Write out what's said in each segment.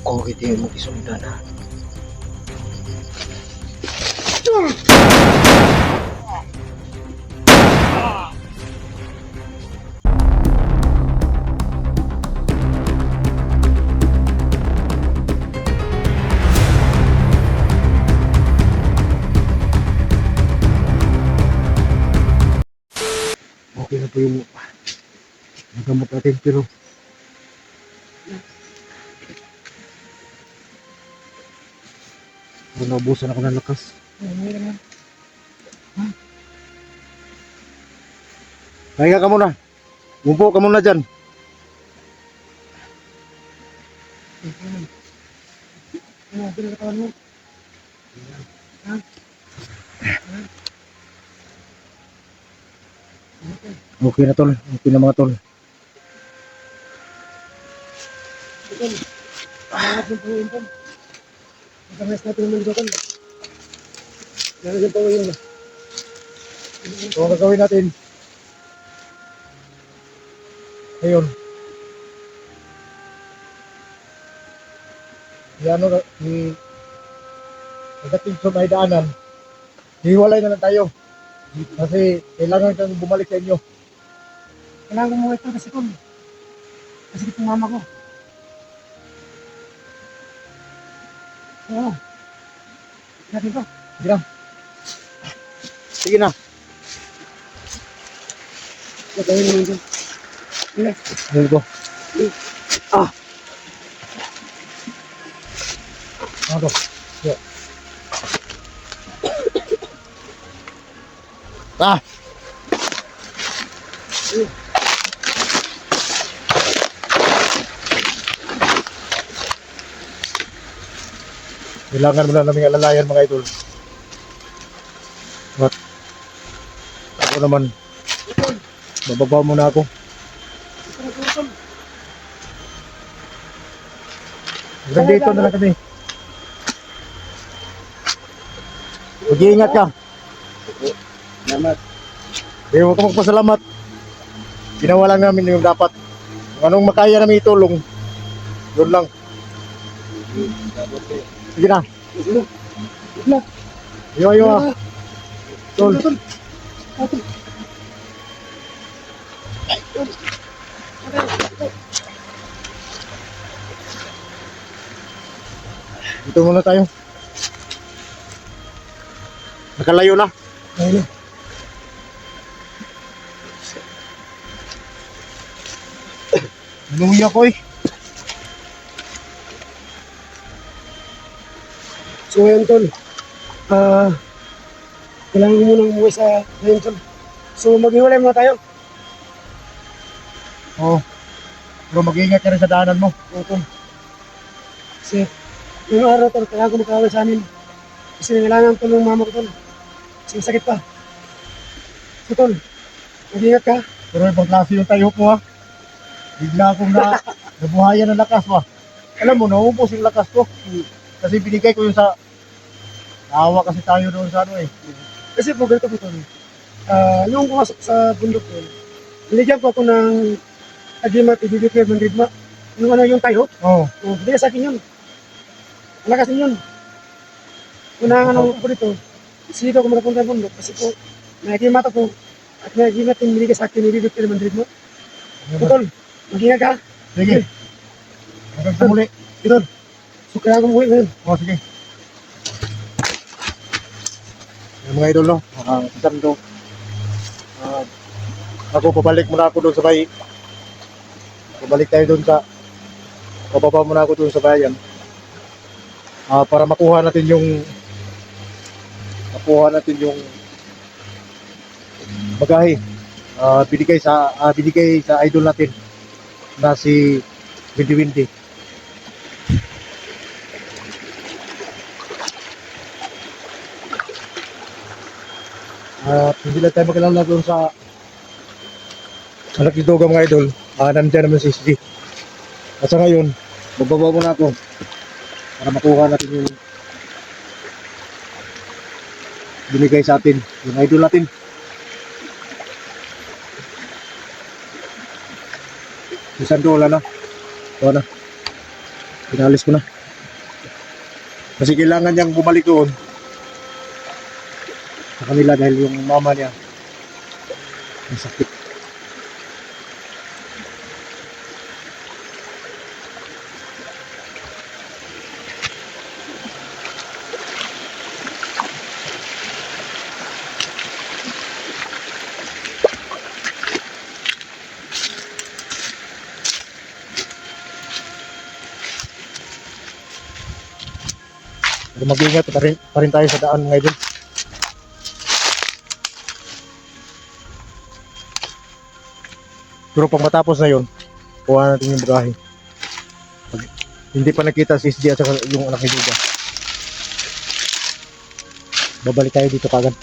Okay, tingin mo isundan ha. Okay na po yung nagamot natin pero naubusan ako ng lakas. Pahinga ka muna. Umpo ka muna dyan. Okay na tol. Okay na mga tol. Magamas natin yung mga tol. Ganyan po yun. So ang gagawin natin ngayon, pagdating sa may daanan, hiwalay na lang tayo kasi kailangan kang bumalik sa inyo. Kailangan ko mo ito kasi tol. Kasi itong mama ko. Oo. Natin to. Sige na. Sige na. Gagawin mo yun. Sige. Sige ko. Ah. Ano to? Yeah. Ah. Kailangan mo na naming alalayan mga idol. But ako naman, bababa muna ako. Hanggang dito na lang kami. Mag-iingat ka. Salamat. Hindi mo ka magpasalamat. Ginawa lang namin yung dapat. Kung anong makaya namin itulong, yun lang. Sige na. Yo ah. Tol. Dito muna tayo. Nakalayo na. Ayun. Naluwi ako eh. So ngayon tol. Kailangan ko munang umuwi sa ngayon tol. So maghiwalay muna tayo. Oo. Pero mag-iingat ka rin sa daanan mo. Oo tol. Kasi yung araw tol, kailangan ko makawal sa amin. Kasi kailangan tol ng mama ko tol. Kasi sakit pa. So tol, mag-ingat ka. Pero ibang klase yung tayo ko ha. Bigla akong nabuhayan ng lakas ba. Alam mo, naubos yung lakas ko. Kasi binigay ko yung sa... Naawa kasi tayo doon sa ano eh. Kasi po ganito po tol. Nung pumasok sa bundok tol, binigyan po ako ng agimat, ibibigay ng ridma. Yung ano yung tayo. Oo. Oh, binigay sa akin yun. Malakas din yun. Unang ano po dito, sino ko makapunta ng bundok kasi po, nagimat ako at nagimat yung binigay sa akin, ibibigay ng ridma. Tol, mag-ingat ka. Sige. Hanggang sa muli. Tol, so kaya akong uwi ngayon. O, sige. Yung mga idol, no? Sisan to. Ako, pabalik muna ako doon sa bahay. Pabalik tayo doon sa... Pababa muna ako doon sa bayan. Para makuha natin yung... bagahe. Binigay sa idol natin na si Windy Windy. Hindi lang tayo magkalala doon sa Anak ni Doga mga idol. Nandiyan naman si SG. At sa ngayon, magbaba muna ako para makuha natin yung binigay sa atin, yung idol natin. $100 na. Ito na. Pinalis ko na. Kasi kailangan niyang bumalik doon sa kanila dahil yung mama niya may sakit. Pero mag-ingat pa rin tayo sa daan mga idol. Pero pag matapos na yun, kuha natin yung bagahe. Pag hindi pa nakita si SG at saka yung anak ni Duda, babalik tayo dito kagad.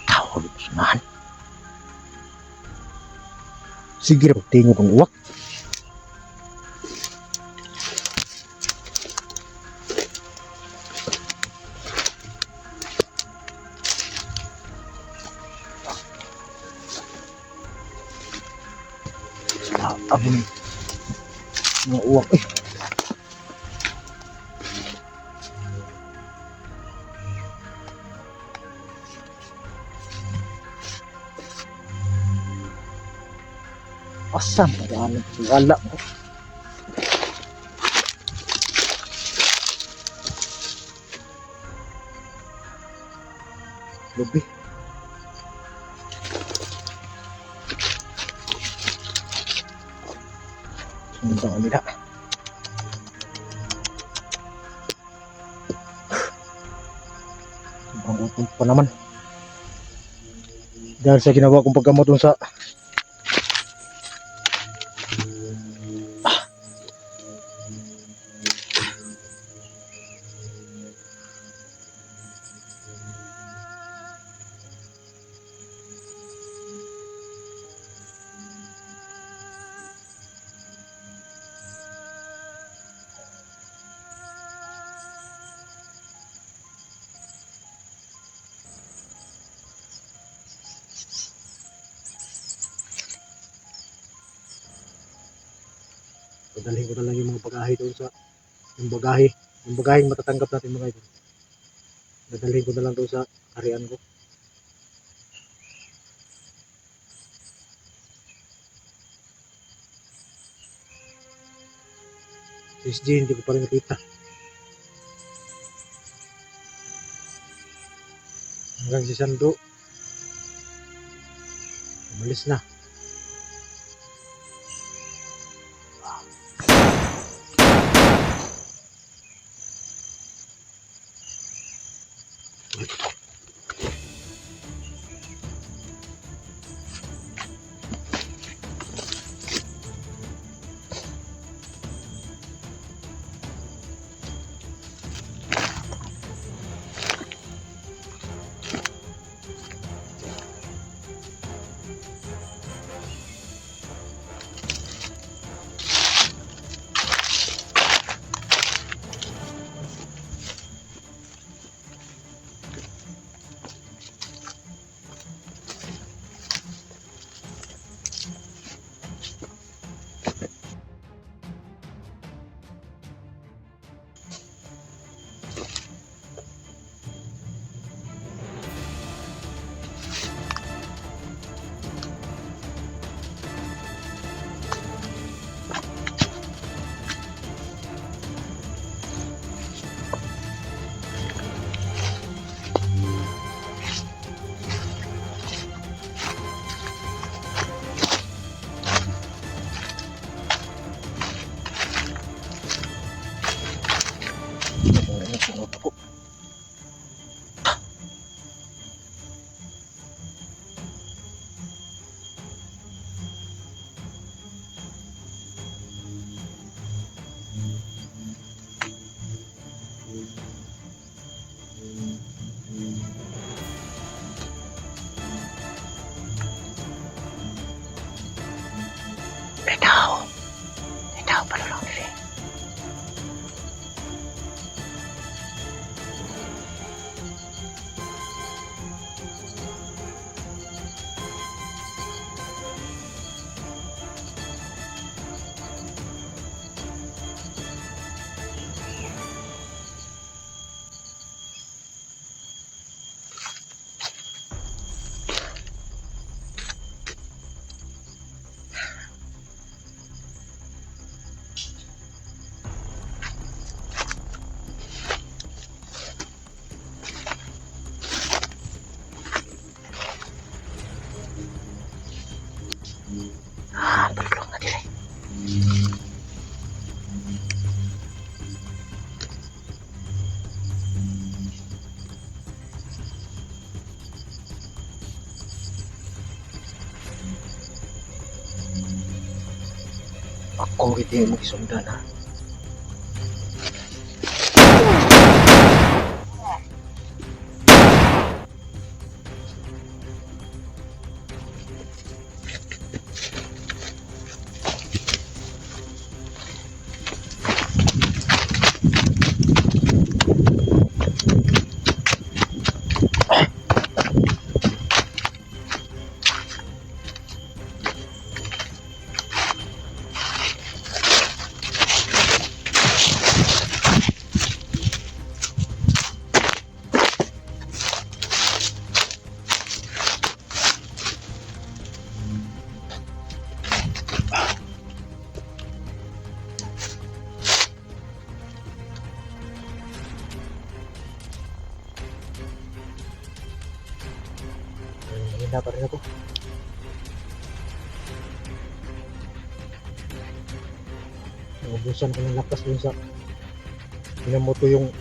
Tawag ito sunahan. Sige rin, tingin kong uwak. Abon mga uwak eh. Asam padaan wala mo. Lubi. Sumunta kami na. Sobrang utol pa naman. Dahil sa ginawa kong paggamot dun sa dadalhin ko na lang yung mga bagahe doon sa yung bagaheng matatanggap natin mga idol. Dadalhin ko na lang doon sa harian ko. SG hindi ko pa rin nakita. Hanggang si Sando umalis na. Ikaw, palulong diri. Ako hindi mo isundan ha. Mahina pa rin ako. Naubusan ko ng lakas dun sa minamoto yung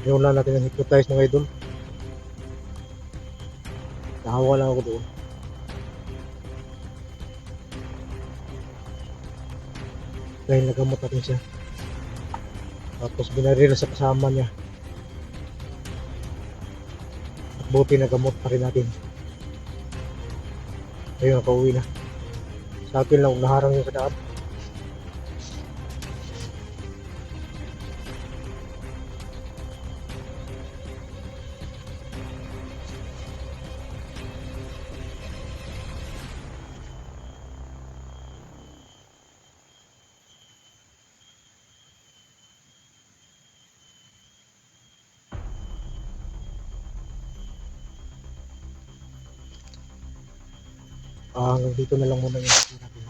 na natin ang hypnotize mga idol. Nahawa lang ako doon. Dahil nagamot natin siya. Tapos binaril sa kasama niya. At buti nagamot pa rin natin. Ayun, nakauwi na. Sa akin lang, naharang yun sa daan. Hanggang dito na lang muna yung video natin.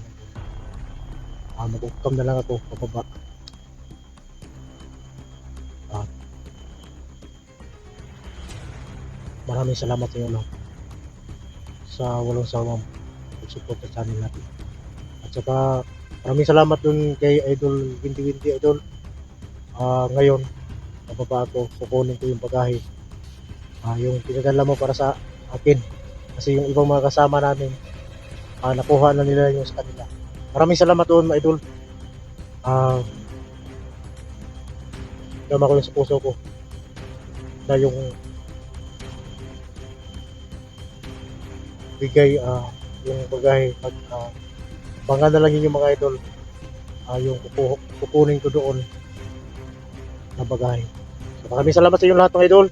Mag-ukam na lang ako pababa. Maraming salamat sa inyo lahat sa walang sawang pag-support sa channel natin. At saka maraming salamat dun kay Idol Windy Windy Idol. Ngayon pababa ako, kukunin ko yung bagahe. Yung pinagdala mo para sa akin. Kasi yung ibang mga kasama namin, nakuha na nila yung sa kanila. Maraming salamat doon mga idol. Dama ko yung sa puso ko na yung bigay yung bagahe. Bangan na lang yun yung mga idol. Yung kukunin ko doon na bagahe. So, maraming salamat sa inyo lahat mga idol.